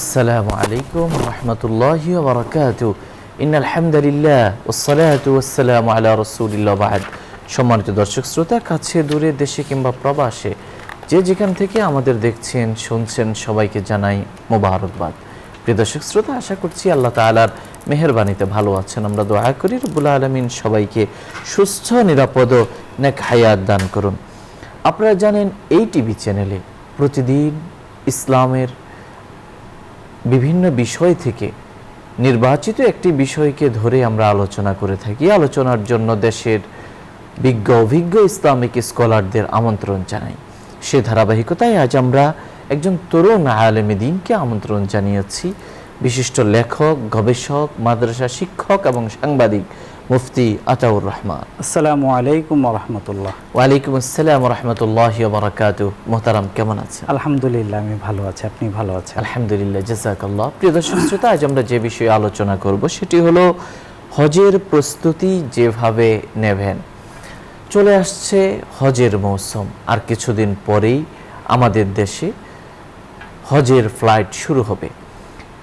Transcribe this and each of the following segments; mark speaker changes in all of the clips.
Speaker 1: আসসালামু আলাইকুম রহমতুল্লাহি ওয়া বারাকাতুহু। ইন্নাল হামদুলিল্লাহ ওয়াসসালাতু ওয়াসসালামু আলা রাসূলিল্লাহ বা'দ। সম্মানিত দর্শক শ্রোতা, কাছে দূরে, দেশে কিংবা প্রবাসে যে যেখান থেকে আমাদের দেখছেন শুনছেন সবাইকে জানাই মোবারকবাদ। প্রিয় দর্শক শ্রোতা, আশা করছি আল্লাহ তাআলার মেহেরবানিতে ভালো আছেন। আমরা দোয়া করি রব্বুল আলামিন সবাইকে সুস্থ নিরাপদ ও নেক হায়াত দান করুন। আপনারা জানেন এই টিভি চ্যানেলে প্রতিদিন ইসলামের বিভিন্ন বিষয় থেকে নির্বাচিত একটি বিষয়কে ধরে আমরা আলোচনা করে থাকি। আলোচনার জন্য দেশের বিজ্ঞ অভিজ্ঞ ইসলামিক স্কলারদের আমন্ত্রণ জানাই। সে ধারাবাহিকতায় আজ আমরা একজন তরুণ আলেমে দ্বীনকে আমন্ত্রণ জানিয়েছি। বিশিষ্ট লেখক, গবেষক, মাদ্রাসা শিক্ষক এবং সাংবাদিক মুফতি আতাউর রহমান।
Speaker 2: আসসালামু আলাইকুম ওয়া রাহমাতুল্লাহ।
Speaker 1: ওয়ালাইকুম আসসালাম ওয়া রাহমাতুল্লাহি ওয়া বারাকাতুহু। মোহতারাম, কেমন আছেন?
Speaker 2: আলহামদুলিল্লাহ, আমি ভালো আছি। আপনি ভালো আছেন?
Speaker 1: আলহামদুলিল্লাহ, জাযাকাল্লাহ। প্রিয় দর্শক শ্রোতা, আজ আমরা যে বিষয়ে আলোচনা করব সেটি হলো হজের প্রস্তুতি যেভাবে নেবেন। চলে আসছে হজের মৌসুম, আর কিছুদিন পরেই আমাদের দেশে হজের ফ্লাইট শুরু হবে।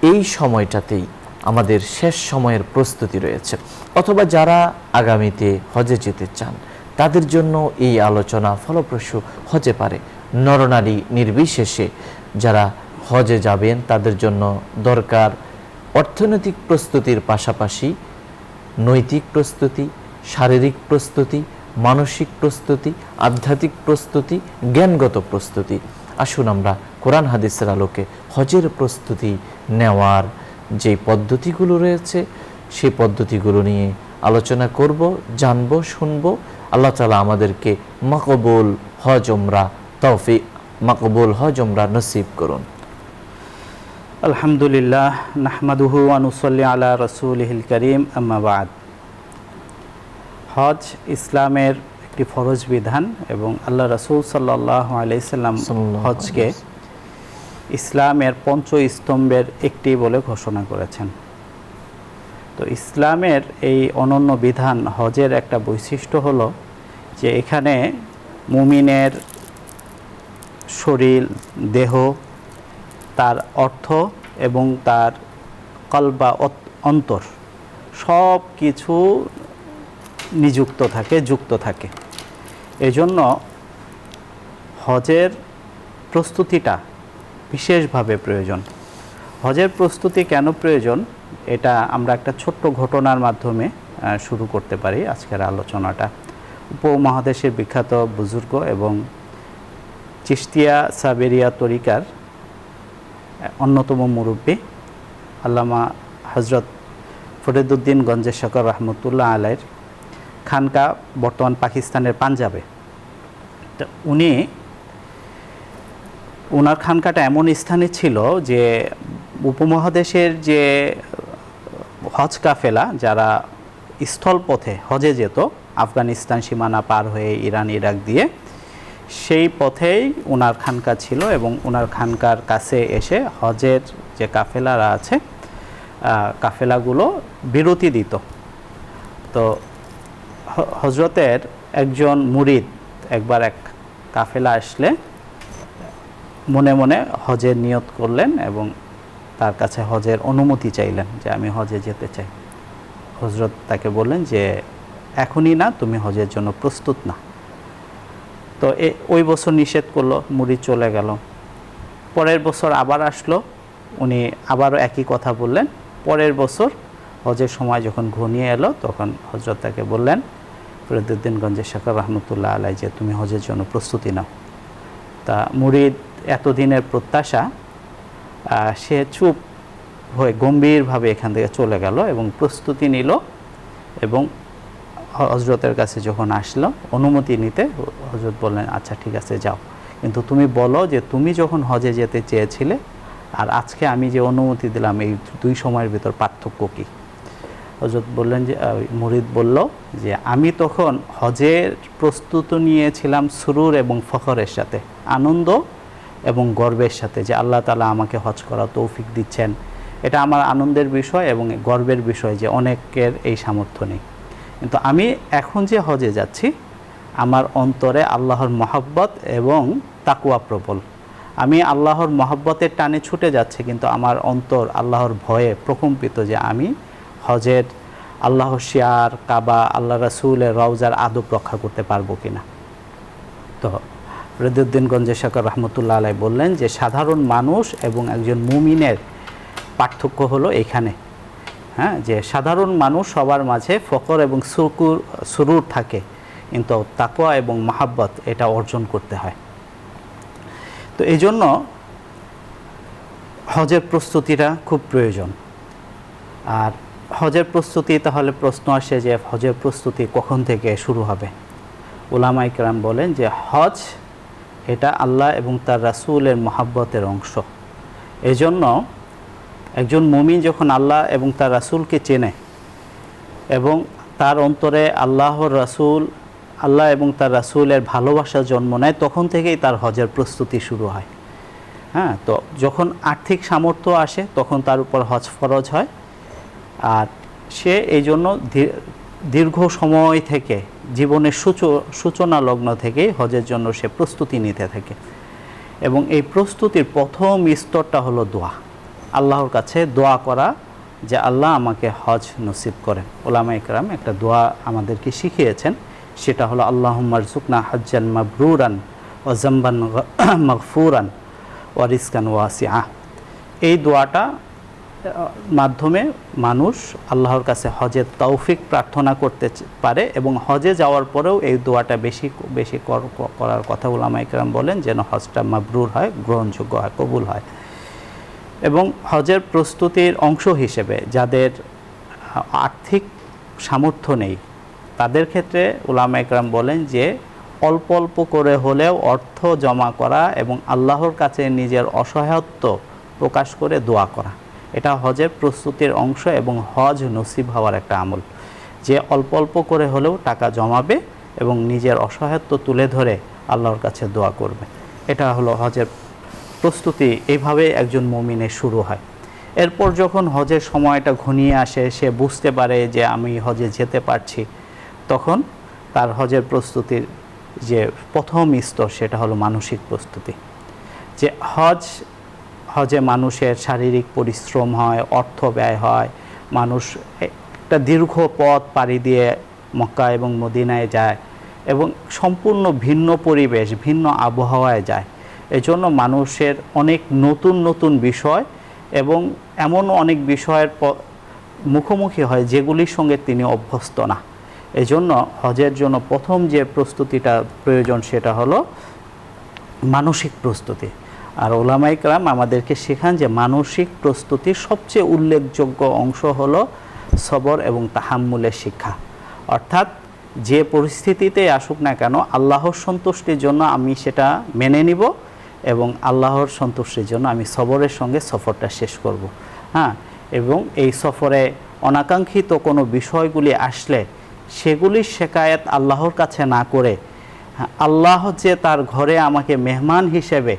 Speaker 1: এই সময়টাতেই আমাদের শেষ সময়ের প্রস্তুতি রয়েছে, অথবা যারা আগামীতে হজে যেতে চান তাদের জন্য এই আলোচনা ফলপ্রসূ হতে পারে। নরনারী নির্বিশেষে যারা হজে যাবেন তাদের জন্য দরকার অর্থনৈতিক প্রস্তুতির পাশাপাশি নৈতিক প্রস্তুতি, শারীরিক প্রস্তুতি, মানসিক প্রস্তুতি, আধ্যাত্মিক প্রস্তুতি, জ্ঞানগত প্রস্তুতি। আসুন আমরা কোরআন হাদিসের আলোকে হজের প্রস্তুতি নেওয়ার যে পদ্ধতিগুলো রয়েছে সেই পদ্ধতিগুলো নিয়ে আলোচনা করব, জানব, শুনব। আল্লাহ তাআলা আমাদেরকে মাকবুল হজ উমরা তৌফিক, মাকবুল হজ উমরা নসিব করুন।
Speaker 2: আলহামদুলিল্লাহ, নাহমাদুহু ওয়া নুসাল্লি আলা রাসূলিহিল কারীম, আম্মা বা'দ। হজ ইসলামের একটি ফরজ বিধান এবং আল্লাহ রাসূল সাল্লাল্লাহু আলাইহি সাল্লাম হজকে ইসলামের পঞ্চস্তম্ভের একটি বলে ঘোষণা করেছেন। তো ইসলামের এই অনন্য বিধান হজের একটা বৈশিষ্ট্য হলো যে এখানে মুমিনের শরীর, দেহ, তার অর্থ এবং তার কলব বা অন্তর সব কিছু নিযুক্ত থাকে, যুক্ত থাকে। এজন্য হজের প্রস্তুতিটা বিশেষভাবে প্রয়োজন। হজের প্রস্তুতি কেন প্রয়োজন এটা আমরা একটা ছোট্ট ঘটনার মাধ্যমে শুরু করতে পারি আজকের আলোচনাটা। উপমহাদেশের বিখ্যাত বুজুর্গ এবং চিশতিয়া সাবেরিয়া তরিকার অন্যতম মুরব্বী আল্লামা হজরত ফরিদউদ্দিন গঞ্জে শকর রহমতুল্লাহ আলাইহির খানকা বর্তমান পাকিস্তানের পাঞ্জাবে। তো ওনার খানকাটা এমন স্থানে ছিল যে উপমহাদেশের যে হজ কাফেলা যারা স্থলপথে হজে যেত আফগানিস্তান সীমানা পার হয়ে ইরান ইরাক দিয়ে, সেই পথেই ওনার খানকা ছিল এবং ওনার খানকার কাছে এসে হজের যে কাফেলারা আছে কাফেলাগুলো বিরতি দিত। তো হজরতের একজন মুরিদ একবার এক কাফেলা আসলে মনে মনে হজের নিয়ত করলেন এবং তার কাছে হজের অনুমতি চাইলেন যে আমি হজে যেতে চাই। হজরত তাকে বললেন যে এখনই না, তুমি হজের জন্য প্রস্তুত না। তো ওই বছর নিষেধ করলো, মুরিদ চলে গেল। পরের বছর আবার আসলো, উনি আবারও একই কথা বললেন। পরের বছর হজের সময় যখন ঘনিয়ে এলো তখন হজরত তাকে বললেন ফরিদউদ্দিন গঞ্জে শকর রহমতুল্লাহ আলাইহি যে তুমি হজের জন্য প্রস্তুতি নাও। তা মুরিদ এতদিনের প্রত্যাশা সে চুপ হয়ে গম্ভীরভাবে এখান থেকে চলে গেল এবং প্রস্তুতি নিল এবং হজরতের কাছে যখন আসলো অনুমতি নিতে, হজরত বললেন আচ্ছা ঠিক আছে যাও, কিন্তু তুমি বলো যে তুমি যখন হজে যেতে চেয়েছিলে আর আজকে আমি যে অনুমতি দিলাম এই দুই সময়ের ভিতর পার্থক্য কী? হজরত বললেন যে মুরিদ বলল যে আমি তখন হজের প্রস্তুতি নিয়েছিলাম সুরুর এবং ফখরের সাথে, আনন্দ এবং গর্বের সাথে যে আল্লাহ তাআলা আমাকে হজ করা তৌফিক দিচ্ছেন। এটা আমার আনন্দের বিষয় এবং গর্বের বিষয় যে অনেকের এই সামর্থ্য নেই। কিন্তু আমি এখন যে হজে যাচ্ছি আমার অন্তরে আল্লাহর মহব্বত এবং তাকওয়া প্রবল। আমি আল্লাহর মহব্বতের টানে ছুটে যাচ্ছে, কিন্তু আমার অন্তর আল্লাহর ভয়ে প্রকম্পিত যে আমি হজের আল্লাহ শিয়ার, কাবা, আল্লাহ রাসূলের রওজার আদব রক্ষা করতে পারবো কিনা। তো রেদুদ্দিন গঞ্জেশকর রহমতুল্লাহ আলাই বললেন যে সাধারণ মানুষ এবং একজন মুমিনের পার্থক্য হলো এখানে, হ্যাঁ, যে সাধারণ মানুষ সবার মাঝে ফকর এবং সুরুর থাকে, কিন্তু তাকওয়া এবং মাহাব্বত এটা অর্জন করতে হয়। তো এই জন্য হজের প্রস্তুতিটা খুব প্রয়োজন। আর হজের প্রস্তুতি, তাহলে প্রশ্ন আসে যে হজের প্রস্তুতি কখন থেকে শুরু হবে। উলামায়ে কেরাম বলেন যে হজ এটা আল্লাহ এবং তার রাসূলের মহাব্বতের অংশ। এজন্য একজন মুমিন যখন আল্লাহ এবং তার রাসূলকে চেনে এবং তার অন্তরে আল্লাহ এবং তার রাসূলের ভালোবাসা জন্ম নেয়, তখন থেকেই তার হজের প্রস্তুতি শুরু হয়। হ্যাঁ, তো যখন আর্থিক সামর্থ্য আসে তখন তার উপর হজ ফরজ হয়। আর সে এই জন্য দীর্ঘ সময় থেকে, জীবনের সূচনা লগ্ন থেকেই হজের জন্য সে প্রস্তুতি নিতে থাকে। এবং এই প্রস্তুতির প্রথম স্তরটা হলো দোয়া, আল্লাহর কাছে দোয়া করা যে আল্লাহ আমাকে হজ নসিব করেন। উলামায়ে কেরাম একটা দোয়া আমাদেরকে শিখিয়েছেন, সেটা হলো আল্লাহুম্মা রযুকনা হজ্জান মাবরুরান ওয়া যামবান মাগফুরান ওয়া রিজকান ওয়াসিআ। এই দোয়াটা মাধ্যমে মানুষ আল্লাহর কাছে হজের তৌফিক প্রার্থনা করতে পারে, এবং হজে যাওয়ার পরেও এই দোয়াটা বেশি বেশি করার কথা উলামায়ে কেরাম বলেন, যেন হজটা মাবরুর হয়, গ্রহণযোগ্য হয়, কবুল হয়। এবং হজের প্রস্তুতির অংশ হিসেবে যাদের আর্থিক সামর্থ্য নেই, তাদের ক্ষেত্রে উলামায়ে কেরাম বলেন যে অল্প অল্প করে হলেও অর্থ জমা করা এবং আল্লাহর কাছে নিজের অসহায়ত্ব প্রকাশ করে দোয়া করা, এটা হজের প্রস্তুতির অংশ এবং হজ নসিব হওয়ার একটা আমল। যে অল্প অল্প করে হলেও টাকা জমাবে এবং নিজের অসহায়ত্ব তুলে ধরে আল্লাহর কাছে দোয়া করবে, এটা হলো হজের প্রস্তুতি। এইভাবে একজন মুমিনের শুরু হয়। এরপর যখন হজের সময়টা ঘনিয়ে আসে, সে বুঝতে পারে যে আমি হজে যেতে পারছি, তখন তার হজের প্রস্তুতির যে প্রথম স্তর সেটা হলো মানসিক প্রস্তুতি। যে হজে মানুষের শারীরিক পরিশ্রম হয়, অর্থ ব্যয় হয়, মানুষ একটা দীর্ঘ পথ পাড়ি দিয়ে মক্কা এবং মদিনায় যায় এবং সম্পূর্ণ ভিন্ন পরিবেশ, ভিন্ন আবহাওয়ায় যায়। এজন্য মানুষের অনেক নতুন নতুন বিষয় এবং এমন অনেক বিষয়ের মুখোমুখি হয় যেগুলির সঙ্গে তিনি অভ্যস্ত না। এজন্য হজের জন্য প্রথম যে প্রস্তুতিটা প্রয়োজন সেটা হলো মানসিক প্রস্তুতি। আর উলামায়ে কেরাম আমাদেরকে শেখান যে মানসিক প্রস্তুতির সবচেয়ে উল্লেখযোগ্য অংশ হলো সবর এবং তাহাম্মুলের শিক্ষা। অর্থাৎ যে পরিস্থিতিতে আসুক না কেন, আল্লাহর সন্তুষ্টির জন্য আমি সেটা মেনে নিব এবং আল্লাহর সন্তুষ্টির জন্য আমি সবরের সঙ্গে সফরটা শেষ করব। হ্যাঁ, এবং এই সফরে অনাকাঙ্ক্ষিত কোনো বিষয়গুলি আসলে সেগুলির শিকায়াত আল্লাহর কাছে না করে, আল্লাহ যে তার ঘরে আমাকে মেহমান হিসেবে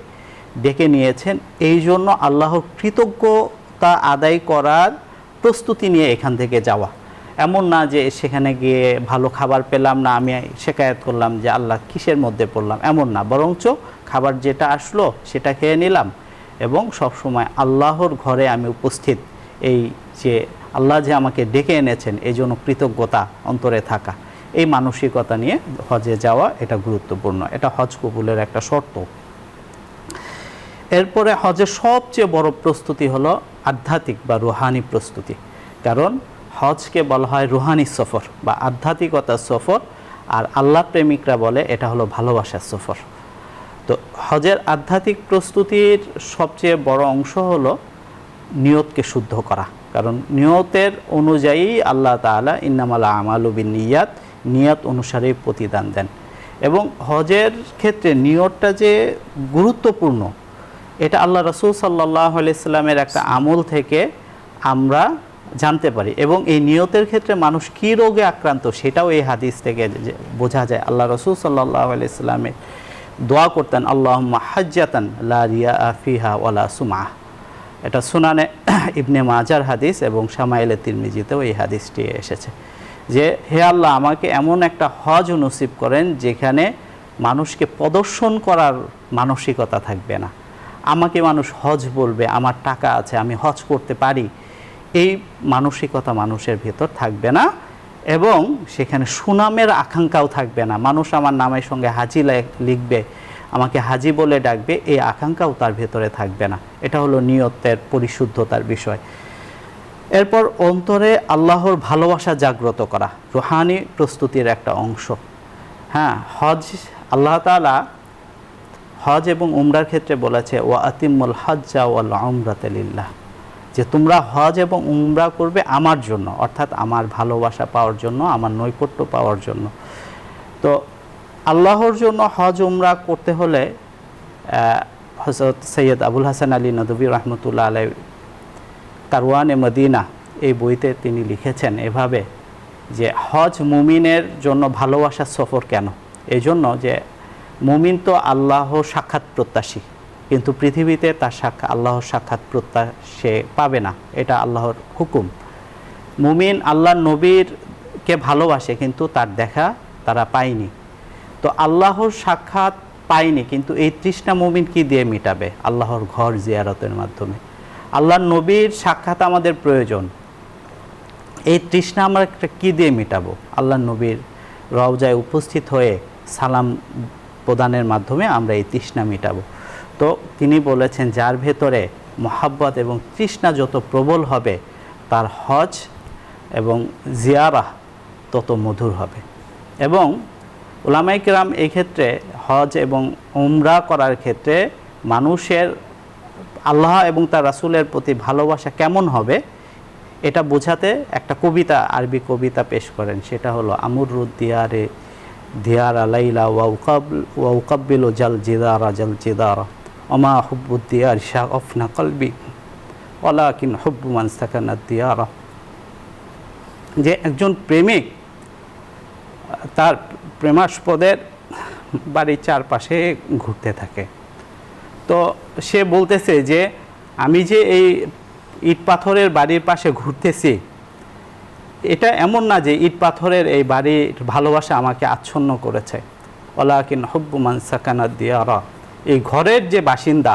Speaker 2: ডেকে নিয়েছেন, এই জন্য আল্লাহর কৃতজ্ঞতা আদায় করার প্রস্তুতি নিয়ে এখান থেকে যাওয়া। এমন না যে সেখানে গিয়ে ভালো খাবার পেলাম না, আমি শিকায়াত করলাম যে আল্লাহ কিসের মধ্যে পড়লাম, এমন না। বরঞ্চ খাবার যেটা আসলো সেটা খেয়ে নিলাম এবং সবসময় আল্লাহর ঘরে আমি উপস্থিত, এই যে আল্লাহ যে আমাকে ডেকে এনেছেন এই জন্য কৃতজ্ঞতা অন্তরে থাকা, এই মানসিকতা নিয়ে হজে যাওয়া এটা গুরুত্বপূর্ণ। এটা হজ কবুলের একটা শর্ত। এরপরে হজের সবচেয়ে বড় প্রস্তুতি হলো আধ্যাত্মিক বা রুহানি প্রস্তুতি। কারণ হজকে বলা হয় রুহানি সফর বা আধ্যাত্মিকতার সফর, আর আল্লাহ প্রেমিকরা বলে এটা হলো ভালোবাসার সফর। তো হজের আধ্যাত্মিক প্রস্তুতির সবচেয়ে বড় অংশ হলো নিয়তকে শুদ্ধ করা। কারণ নিয়তের অনুযায়ী আল্লাহ তাআলা ইন্নামাল আমালু বিন্নিয়াত, নিয়ত অনুসারেই প্রতিদান দেন। এবং হজের ক্ষেত্রে নিয়তটা যে গুরুত্বপূর্ণ, এটা আল্লাহ রাসূল সাল্লাল্লাহু আলাইহি সাল্লামের একটা আমল থেকে আমরা জানতে পারি। এবং এই নিয়তের ক্ষেত্রে মানুষ কী রোগে আক্রান্ত সেটাও এই হাদিস থেকে বোঝা যায়। আল্লাহ রাসূল সাল্লাল্লাহু আলাইহি সাল্লামের দোয়া করতেন, আল্লাহুম্মা হাজ্জাতান লা রিয়া ফিহা ওয়ালা সুমআ। এটা সুনানে ইবনে মাজার হাদিস এবং শামাইলে তিরমিজিতেও এই হাদিসটি এসেছে যে হে আল্লাহ, আমাকে এমন একটা হজ নসিব করেন যেখানে মানুষকে প্রদর্শন করার মানসিকতা থাকবে না, আমাকে মানুষ হজ বলবে, আমার টাকা আছে, আমি হজ করতে পারি, এই মানসিকতা মানুষের ভেতর থাকবে না। এবং সেখানে সুনামের আকাঙ্ক্ষাও থাকবে না, মানুষ আমার নামের সঙ্গে হাজি লিখবে, আমাকে হাজি বলে ডাকবে, এই আকাঙ্ক্ষাও তার ভেতরে থাকবে না। এটা হলো নিয়তের পরিশুদ্ধতার বিষয়। এরপর অন্তরে আল্লাহর ভালোবাসা জাগ্রত করা, রুহানি প্রস্তুতির একটা অংশ। হ্যাঁ, হজ, আল্লাহ তাআলা হজ এবং উমরার ক্ষেত্রে বলেছে ওয়া আতিমুল হজ্জা ওয়াল উমরাতা লিল্লাহ, যে তোমরা হজ এবং উমরা করবে আমার জন্য, অর্থাৎ আমার ভালোবাসা পাওয়ার জন্য, আমার নৈকট্য পাওয়ার জন্য। তো আল্লাহর জন্য হজ উমরা করতে হলে হযরত সৈয়দ আবুল হাসান আলী নদভী রহমতুল্লাহ আলাই কারওয়ানে মদিনা এই বইতে তিনি লিখেছেন এভাবে, যে হজ মুমিনের জন্য ভালোবাসার সফর কেন? এই জন্য যে মুমিন তো আল্লাহ সাক্ষাৎ প্রত্যাশী, কিন্তু পৃথিবীতে তার আল্লাহর সাক্ষাৎ সে পাবে না, এটা আল্লাহর হুকুম। মুমিন আল্লাহর নবীরকে ভালোবাসে, কিন্তু তার দেখা তারা পায়নি। তো আল্লাহর সাক্ষাৎ পায়নি, কিন্তু এই তৃষ্ণা মুমিন কি দিয়ে মিটাবে? আল্লাহর ঘর জিয়ারতের মাধ্যমে। আল্লাহর নবীর সাক্ষাৎ আমাদের প্রয়োজন, এই তৃষ্ণা আমরা কি দিয়ে মিটাবো? আল্লাহর নবীর রওজায় উপস্থিত হয়ে সালাম প্রদানের মাধ্যমে আমরা এই তৃষ্ণা মিটাবো। তো তিনি বলেছেন, যার ভেতরে মহাব্বত এবং তৃষ্ণা যত প্রবল হবে, তার হজ এবং জিয়ারা তত মধুর হবে। এবং উলামায়ে কেরাম এই ক্ষেত্রে হজ এবং উমরা করার ক্ষেত্রে মানুষের আল্লাহ এবং তার রাসূলের প্রতি ভালোবাসা কেমন হবে এটা বোঝাতে একটা কবিতা, আরবি কবিতা পেশ করেন। সেটা হলো আমরুদ দিয়ারে দিয়ারা লাইলা ওয়া উকাব্বিলু জাল জিদারা ওমা হুব্বুদ দিয়ার শাগফনা কলবি ওয়ালাকিন হুব্বু মান সাকানা দিয়ারা। যে একজন প্রেমিক তার প্রেমাস্পদের বাড়ির চারপাশে ঘুরতে থাকে, তো সে বলতেছে যে আমি যে এই ইট পাথরের বাড়ির পাশে ঘুরতেছি, এটা এমন না যে ইট পাথরের এই বাড়ির ভালোবাসা আমাকে আচ্ছন্ন করেছে। ওয়ালাকিন হুব্বু মান সাকানা দিয়ারা, এই ঘরের যে বাসিন্দা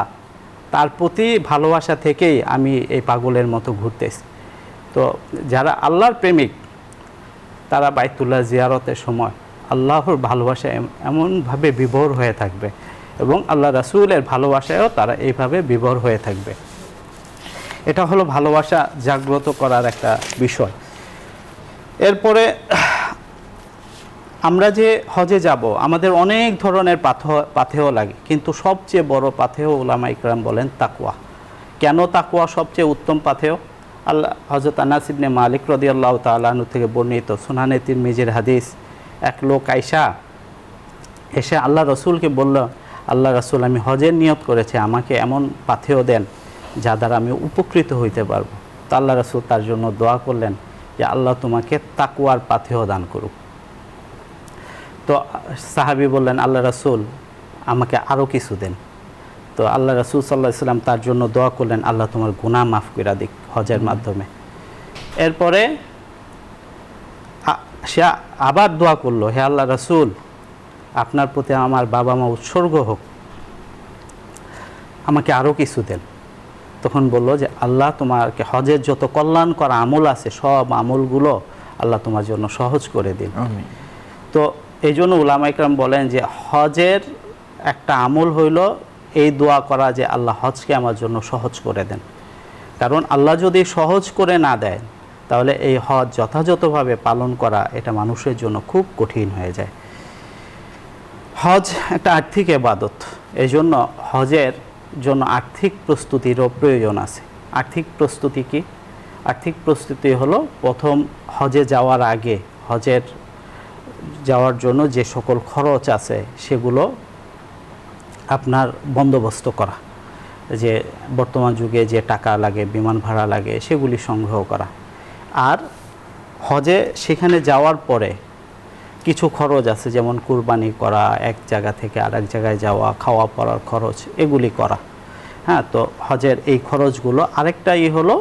Speaker 2: তার প্রতি ভালোবাসা থেকেই আমি এই পাগলের মতো ঘুরতেছি। তো যারা আল্লাহর প্রেমিক তারা বাইতুল্লাহ জিয়ারতের সময় আল্লাহর ভালোবাসা এমনভাবে বিভোর হয়ে থাকবে, এবং আল্লাহ রাসূলের ভালোবাসায়ও তারা এইভাবে বিভোর হয়ে থাকবে। এটা হলো ভালোবাসা জাগ্রত করার একটা বিষয়। এরপরে আমরা যে হজে যাব, আমাদের অনেক ধরনের পাথেয় লাগে, কিন্তু সবচেয়ে বড় পাথেয় উলামা ইকরাম বলেন তাকওয়া। কেন তাকওয়া সবচেয়ে উত্তম পাথেয়? আল্লাহ হযরত আনাস ইবনে মালিক রাদিয়াল্লাহু তাআলা আনহু থেকে বর্ণিত সুনানে তিরমিজির হাদিস, এক লোক আয়েশা এসে আল্লাহ রসুলকে বলল, আল্লাহ রসুল আমি হজের নিয়ত করেছি, আমাকে এমন পাথেয় দেন যা দ্বারা আমি উপকৃত হইতে পারবো। তো আল্লাহ রসুল তার জন্য দোয়া করলেন যে আল্লাহ তোমাকে তাকওয়ার পাথেয় দান করুক। তো সাহাবী বললেন, আল্লাহ রসুল আমাকে আরও কিছু দেন। তো আল্লাহ রসুল সাল্লাল্লাহু আলাইহি ওয়াসাল্লাম তার জন্য দোয়া করলেন, আল্লাহ তোমার গুনাহ মাফ করে দিক হজের মাধ্যমে। এরপরে সে আবার দোয়া করলো, হে আল্লাহ রসুল আপনার প্রতি আমার বাবা মা উৎসর্গ হোক, আমাকে আরও কিছু দেন। তখন বলল যে আল্লাহ তোমাকে হজের যত কল্যাণ করা আমল আছে সব আমলগুলো আল্লাহ তোমার জন্য সহজ করে দিন। তো এই জন্য উলামা ইকরাম বলেন যে হজের একটা আমল হইল এই দোয়া করা যে আল্লাহ হজকে আমার জন্য সহজ করে দেন। কারণ আল্লাহ যদি সহজ করে না দেয় তাহলে এই হজ যথাযথভাবে পালন করা এটা মানুষের জন্য খুব কঠিন হয়ে যায়। হজ একটা আর্থিক ইবাদত, এই জন্য হজের জন্য আর্থিক প্রস্তুতিরও প্রয়োজন আছে। আর্থিক প্রস্তুতি কি? আর্থিক প্রস্তুতি হলো প্রথম হজে যাওয়ার আগে হজের যাওয়ার জন্য যে সকল খরচ আছে সেগুলো আপনার বন্দোবস্ত করা, যে বর্তমান যুগে যে টাকা লাগে, বিমান ভাড়া লাগে, সেগুলি সংগ্রহ করা। আর হজে সেখানে যাওয়ার পরে কিছু খরচ আছে, যেমন কুরবানি করা, এক জায়গা থেকে আরেক জায়গায় যাওয়া, খাওয়া পড়ার খরচ, এগুলি করা। হ্যাঁ, তো হজের এই খরচগুলো। আরেকটাই হলো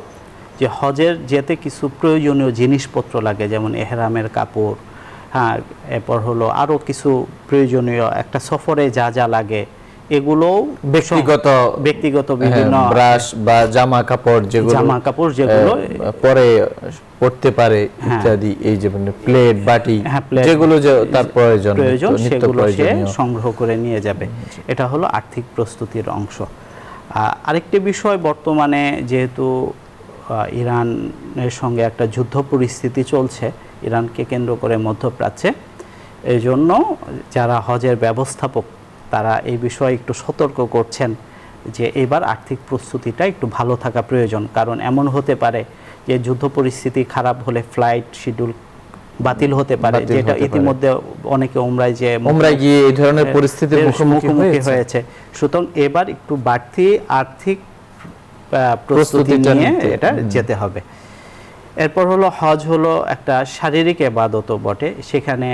Speaker 2: যে হজের যেতে কিছু প্রয়োজনীয় জিনিসপত্র লাগে, যেমন এহরামের কাপড়, হ্যাঁ, এরপর হলো আরও কিছু প্রয়োজনীয় একটা সফরে যা যা লাগে এগুলো ব্যক্তিগত বিভিন্ন
Speaker 1: ব্রাশ বা জামা কাপড় যেগুলো পরে পড়তে পারে ইত্যাদি, এই যে মানে প্লেট বাটি যেগুলো তার প্রয়োজন
Speaker 2: সেগুলো সে সংগ্রহ করে নিয়ে যাবে। এটা হলো আর্থিক প্রস্তুতির অংশ। আরেকটি বিষয়, বর্তমানে যেহেতু ইরানের সঙ্গে একটা যুদ্ধ পরিস্থিতি চলছে ইরানকে কেন্দ্র করে মধ্যপ্রাচ্যে, এই জন্য যারা হজের ব্যবস্থাপক তারা এই বিষয়ে একটু সতর্ক করছেন যে এবার আর্থিক প্রস্তুতিটা একটু ভালো থাকা প্রয়োজন। কারণ এমন হতে পারে যে যুদ্ধ পরিস্থিতি খারাপ হলে ফ্লাইট শিডিউল বাতিল হতে পারে, যেটা ইতিমধ্যে অনেকে উমরায় গিয়ে
Speaker 1: এই ধরনের পরিস্থিতির মুখোমুখি
Speaker 2: হয়েছে। সুতরাং এবার একটু বাড়তি আর্থিক প্রস্তুতি নিয়ে এটা যেতে হবে। এরপর হলো হজ হলো একটা শারীরিক ইবাদত বটে। সেখানে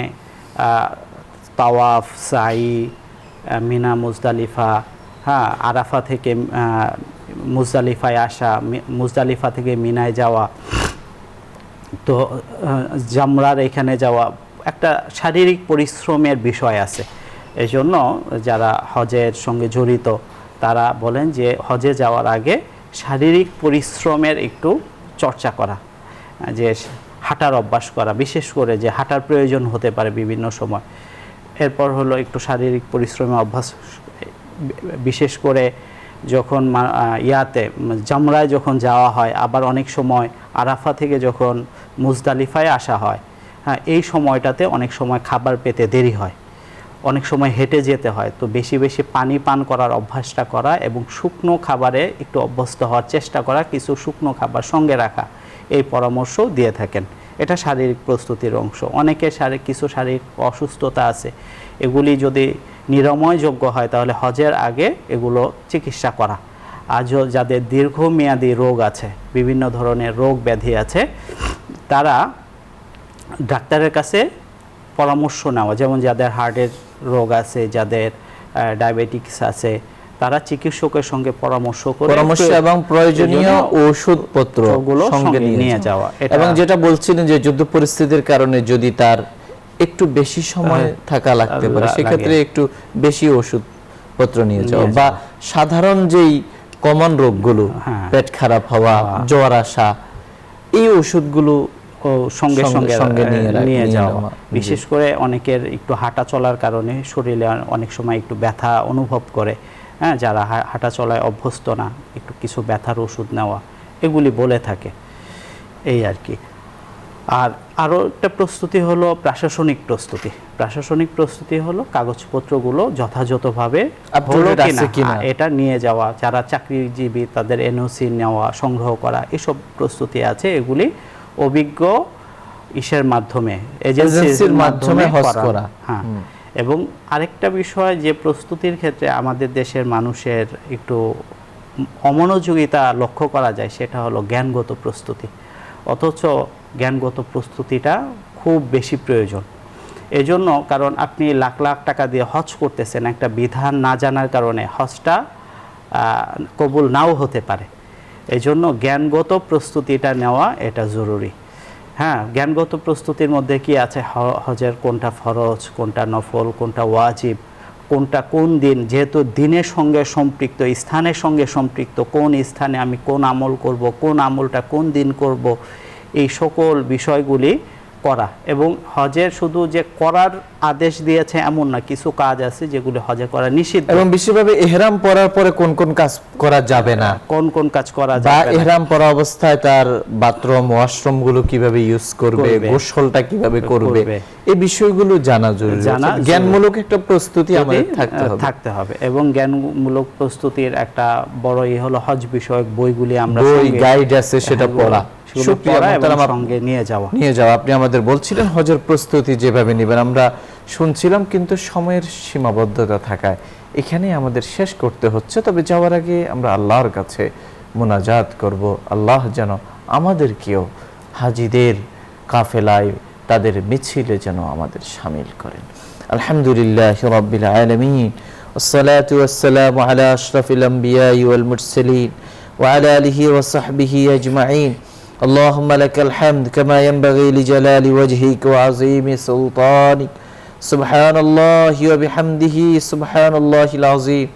Speaker 2: তাওয়াফ, সাই, মিনা, মুজদালিফা, আরাফা থেকে মুজদালিফায় আসা, মুজদালিফা থেকে মিনায় যাওয়া, তো জামরার এখানে যাওয়া, একটা শারীরিক পরিশ্রমের বিষয় আছে। এই জন্য যারা হজের সঙ্গে জড়িত তারা বলেন যে হজে যাওয়ার আগে শারীরিক পরিশ্রমের একটু চর্চা করা, যে হাঁটার অভ্যাস করা, বিশেষ করে যে হাঁটার প্রয়োজন হতে পারে বিভিন্ন সময়। এরপর হলো একটু শারীরিক পরিশ্রমের অভ্যাস, বিশেষ করে যখন জামরায় যখন যাওয়া হয়, আবার অনেক সময় আরাফা থেকে যখন মুজদালিফায় আসা হয়, এই সময়টাতে অনেক সময় খাবার পেতে দেরি হয়, অনেক সময় হেঁটে যেতে হয়। তো বেশি বেশি পানি পান করার অভ্যাসটা করা এবং শুকনো খাবারে একটু অভ্যস্ত হওয়ার চেষ্টা করা, কিছু শুকনো খাবার সঙ্গে রাখা, এই পরামর্শ দিয়ে থাকেন। এটা শারীরিক প্রস্তুতির অংশ। অনেকে কিছু শারীরিক অসুস্থতা আছে, এগুলি যদি নিরাময়যোগ্য হয় তাহলে হজের আগে এগুলো চিকিৎসা করা। আর যাদের দীর্ঘমেয়াদী রোগ আছে, বিভিন্ন ধরনের রোগ ব্যাধি আছে, তারা ডাক্তারের কাছে পরামর্শ নেওয়া, যেমন যাদের হার্টের রোগ আছে, যাদের ডায়াবেটিস আছে, তারা চিকিৎসকের সঙ্গে পরামর্শ
Speaker 1: এবং প্রয়োজনীয় ওষুধপত্র সঙ্গে নিয়ে যাওয়া। এবং যেটা বলছিলেন যে যুদ্ধ পরিস্থিতির কারণে যদি তার একটু বেশি সময় থাকা লাগতে পারে, সেক্ষেত্রে একটু বেশি ওষুধপত্র নিয়ে যাওয়া, বা সাধারণ যেই কমন রোগগুলো, পেট খারাপ হওয়া, জ্বর আসা, এই ওষুধগুলো
Speaker 2: সঙ্গে সঙ্গে নিয়ে যাওয়া। বিশেষ করে অনেকের একটু হাঁটা চলার কারণে শরীরে অনেক সময় একটু ব্যথা অনুভব করে, যারা হাঁটা চলায় অভ্যস্ত না, একটু কিছু ব্যথার ওষুধ নেওয়া, এগুলি বলে থাকে, এই আর কি। আর আরও একটা প্রস্তুতি হলো প্রশাসনিক প্রস্তুতি। প্রশাসনিক প্রস্তুতি হলো কাগজপত্রগুলো যথাযথভাবে এটা নিয়ে যাওয়া, যারা চাকরিজীবী তাদের এনওসি নেওয়া, সংগ্রহ করা, এসব প্রস্তুতি আছে। এগুলি অভিজ্ঞ মাধ্যমে, এজেন্সির মাধ্যমে হজ করা। এবং আরেকটা বিষয় যে প্রস্তুতির ক্ষেত্রে আমাদের দেশের মানুষের একটু অমনোযোগিতা লক্ষ্য করা যায়, সেটা হলো জ্ঞানগত প্রস্তুতি। অথচ জ্ঞানগত প্রস্তুতিটা খুব বেশি প্রয়োজন। এজন্য, কারণ আপনি লাখ লাখ টাকা দিয়ে হজ করতেছেন, একটা বিধান না জানার কারণে হজটা কবুল নাও হতে পারে। এজন্য জ্ঞানগত প্রস্তুতিটা নেওয়া এটা জরুরি। জ্ঞানগত প্রস্তুতির মধ্যে কি আছে, হজের কোনটা ফরজ, কোনটা নফল, কোনটা ওয়াজিব, কোনটা কোন দিন, যেহেতু দিনের সঙ্গে সম্পৃক্ত, স্থানের সঙ্গে সম্পৃক্ত, কোন স্থানে আমি কোন আমল করব, কোন আমলটা কোন দিন করব, এই সকল বিষয়গুলি করা। এবং হজের শুধু যে করার আদেশ দিয়েছে এমন না, কিছু কাজ আছে যেগুলি হজে করা নিষিদ্ধ।
Speaker 1: এবং বিশেষভাবে ইহরাম পরার পরে কোন কোন কাজ করা যাবে না,
Speaker 2: কোন কাজ করা যাবে না,
Speaker 1: ইহরাম পরা অবস্থায় তার বাথরুম, ওয়াশরুম গুলো কিভাবে ইউজ করবে, গোসলটা কিভাবে করবে, এই বিষয়গুলো জানা জরুরি। জ্ঞানমূলক একটা প্রস্তুতি আমাদের
Speaker 2: থাকতে হবে। এবং জ্ঞানমূলক প্রস্তুতির একটা বড়ই হলো হজ বিষয়ক বইগুলি আমরা
Speaker 1: গাইড আছে, সেটা পড়া,
Speaker 2: সঙ্গে নিয়ে যাওয়া।
Speaker 1: আপনি আমাদের বলছিলেন হজের প্রস্তুতি যেভাবে নেবেন, আমরা শুনছিলাম, কিন্তু সময়ের সীমাবদ্ধতা থাকায় এখানে আমাদের শেষ করতে হচ্ছে। তবে যাওয়ার আগে আমরা আল্লাহর কাছে মুনাজাত করব, আল্লাহ যেন আমাদেরকেও হাজিদের কাফেলায়, তাদের মিছিলে যেন আমাদের শামিল করেন। আলহামদুলিল্লাহ রাব্বিল আলামিন, ওয়াসসালাতু ওয়াসসালামু আলা আশরাফিল আমবিয়া ওয়াল মুরসালিন ওয়া আলা আলিহি ওয়া সাহবিহি আজমাইন। اللهم لك الحمد كما ينبغي لجلال وجهك وعظيم سلطانك. سبحان الله وبحمده سبحان الله العظيم.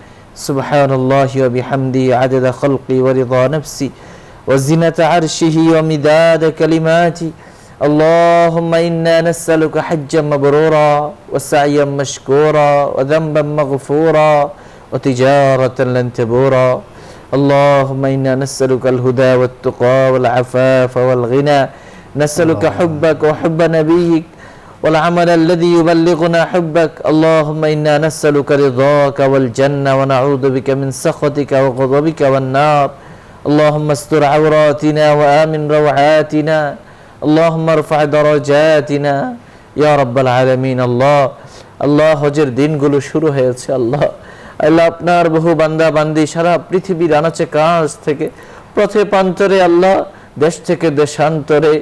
Speaker 1: সুবহানাল্লাহি ওয়া বিহামদিহি আদাদা খালকি ওয়া রিদা নাফসি ওয়া জিনাতা আরশিহি ওয়া মিদাদা কালিমাতি اللهم إنا نسألك حجا مبرورا وسعيا مشكورا وذنبا مغفورا وتجارة لن تبورا اللهم إنا نسألك الهدى والتقى والعفاف والغنى نسألك حبك وحب نبيك والعمل الذي يبلغنا حبك اللهم إنا نسألك رضاك والجنة ونعوذ بك من سخطك وغضبك والنار اللهم استر عوراتنا وآمن روعاتنا اللهم ارفع درجاتنا يا رب العالمين আল্লাহ হজের দিনগুলো শুরু হয়েছে আল্লাহ আপনার বহু বান্দা বান্দি সারা পৃথিবীর আনাচে কাছ থেকে পথে প্রান্তরে আল্লাহ দেশ থেকে দেশান্তরে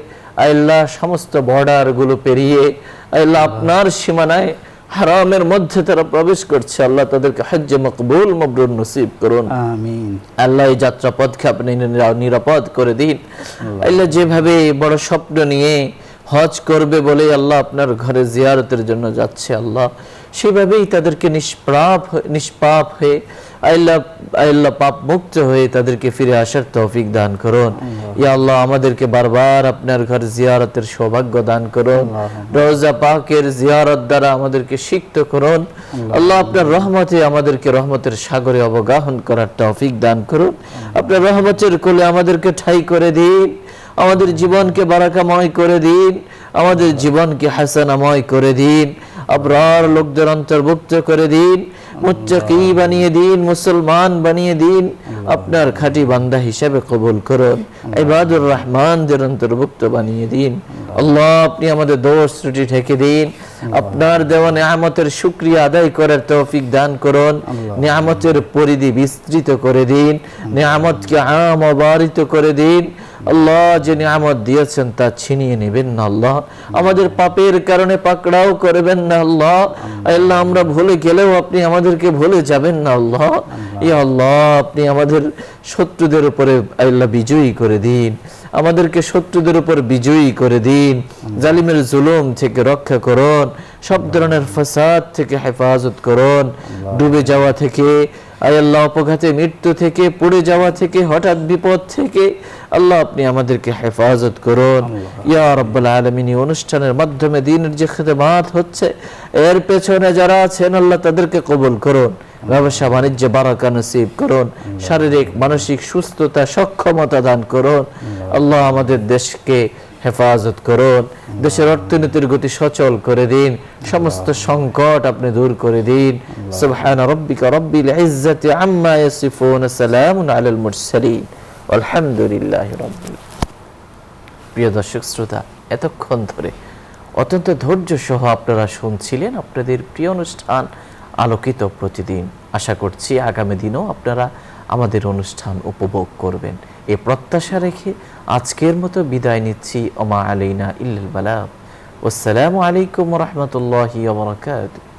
Speaker 1: আল্লাহ সমস্ত বর্ডার গুলো পেরিয়ে আল্লাহ আপনার সীমানায় হারামের মধ্যে তারা প্রবেশ করছে আল্লাহ তাদেরকে হজ্জে মকবুল মবরুর নসিব করুন আমিন আল্লাহ এই যাত্রা পথকে আপনি নিরাপদ করে দিন আল্লাহ যেভাবে বড় স্বপ্ন নিয়ে হজ করবে বলে আল্লাহ আপনার ঘরে জিয়ারতের জন্য যাচ্ছে আল্লাহ সেভাবেই তাদেরকে নিষ্পাপ হয়ে আল্লাহ পাপ মুক্ত হয়ে তাদেরকে ফিরে আসার তৌফিক দান করুন ইয়া আল্লাহ আমাদেরকে বারবার আপনার ঘর জিয়ারতের সৌভাগ্য দান করুন রওজা পাকের জিয়ারত দ্বারা আমাদেরকে সিক্ত করুন আল্লাহ আপনার রহমতে আমাদেরকে রহমতের সাগরে অবগাহন করার তৌফিক দান করুন আপনার রহমতের কোলে আমাদেরকে ঠাই করে দিন আমাদের জীবনকে বারাকাময় করে দিন আমাদের জীবনকে হাসানাময় করে দিন আবরার লোকদের অন্তর্ভুক্ত করে দিন মুত্তাকি বানিয়ে দিন মুসলমান বানিয়ে দিন আপনার খাঁটি বান্দা হিসেবে কবুল করুন ইবাদুর রহমানদের অন্তর্ভুক্ত বানিয়ে দিন আল্লাহ আপনি আমাদের দোষ ত্রুটি ঢেকে দিন আপনার দেওয়া নিয়ামতের শুকরিয়া আদায় করার তৌফিক দান করুন নিয়ামতের পরিধি বিস্তৃত করে দিন নিয়ামতকে আম অবারিত করে দিন আল্লাহ যে নিয়ামত দিয়েছেন তা ছিনিয়ে নেবেন না আল্লাহ আমাদের পাপের কারণে পাকড়াও করবেন না আল্লাহ আল্লাহ আমরা ভুলে গেলেও আপনি আমাদেরকে ভুলে যাবেন না আল্লাহ ইয়া আল্লাহ আপনি আমাদের শত্রুদের উপরে আল্লাহ বিজয়ী করে দিন আমাদেরকে শত্রুদের উপর বিজয়ী করে দিন জালিমের জুলুম থেকে রক্ষা করুন সব ধরনের ফাসাদ থেকে হেফাজত করুন ডুবে যাওয়া থেকে আল্লাহ অপঘাতে মৃত্যু থেকে পড়ে যাওয়া থেকে হঠাৎ বিপদ থেকে আল্লাহ আপনি আমাদেরকে হেফাজত করুন ইয়া রাব্বুল আলামিন এই অনুষ্ঠানের মাধ্যমে দ্বীনের যে খিদমত হচ্ছে এর পেছনে যারা আছেন আল্লাহ তাদেরকে কবুল করুন ব্যবসা বাণিজ্যে বারাকা নসিব করুন শারীরিক মানসিক সুস্থতা সক্ষমতা দান করুন আল্লাহ আমাদের দেশকে হেফাজত করুন দেশের অর্থনীতির গতি সচল করে দিন সমস্ত সংকট আপনি দূর করে দিন সুবহানা রাব্বিকা রাব্বিল ইজ্জাতি আম্মা ইয়াসিফুন সালামুন আলাল মুরসালিন আলহামদুলিল্লাহি রাব্বিল প্রিয় দর্শক শ্রোতা এতক্ষণ ধরে অত্যন্ত ধৈর্য সহ আপনারা শুনছিলেন আপনাদের প্রিয় অনুষ্ঠান আলোকিত প্রতিদিন আশা করছি আগামী দিনও আপনারা আমাদের অনুষ্ঠান উপভোগ করবেন এই প্রত্যাশা রেখে আজকের মতো বিদায় নিচ্ছি ওমা আলাইনা ইল্লাল বালাগ। আসসালামু আলাইকুম ওয়া রাহমাতুল্লাহি ওয়া বারাকাতুহু।